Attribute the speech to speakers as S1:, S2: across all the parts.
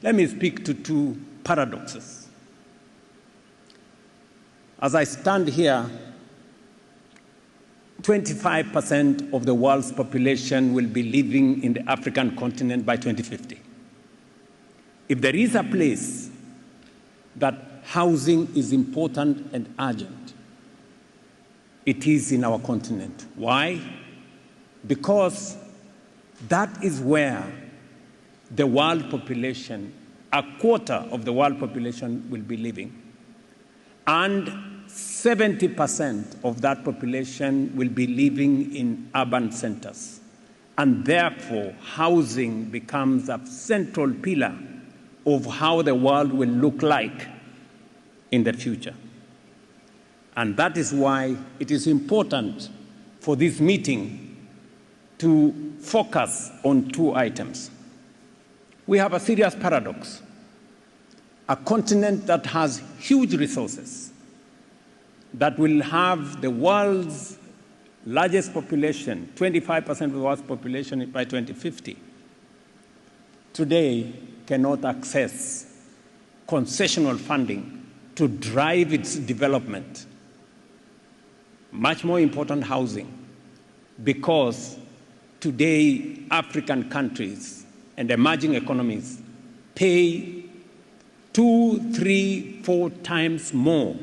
S1: let me speak to two paradoxes. As I stand here, 25% of the world's population will be living in the African continent by 2050. If there is a place that housing is important and urgent, it is in our continent. Why? Because that is where the world population, a quarter of the world population, will be living. And 70% of that population will be living in urban centers. And therefore, housing becomes a central pillar of how the world will look like in the future. And that is why it is important for this meeting to focus on two items. We have a serious paradox. A continent that has huge resources, that will have the world's largest population, 25% of the world's population by 2050, today cannot access concessional funding to drive its development. Much more important, housing, because today African countries and emerging economies pay 2, 3, 4 times more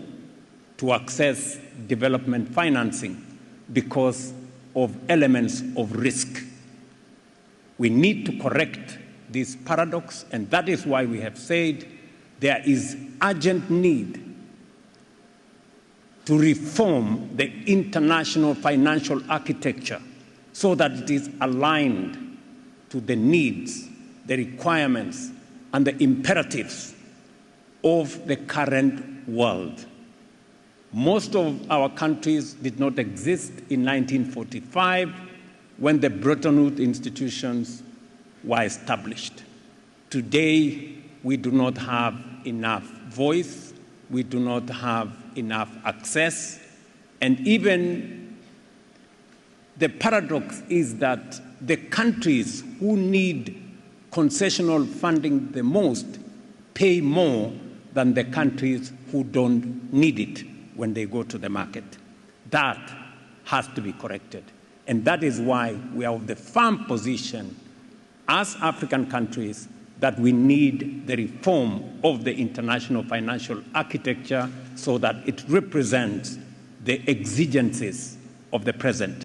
S1: to access development financing because of elements of risk. We need to correct this paradox, and that is why we have said there is urgent need to reform the international financial architecture so that it is aligned to the needs, the requirements, and the imperatives of the current world. Most of our countries did not exist in 1945 when the Bretton Woods institutions were established. Today, we do not have enough voice, we do not have enough access, and even the paradox is that the countries who need concessional funding the most pay more than the countries who don't need it when they go to the market. That has to be corrected. And that is why we are of the firm position as African countries that we need the reform of the international financial architecture so that it represents the exigencies of the present.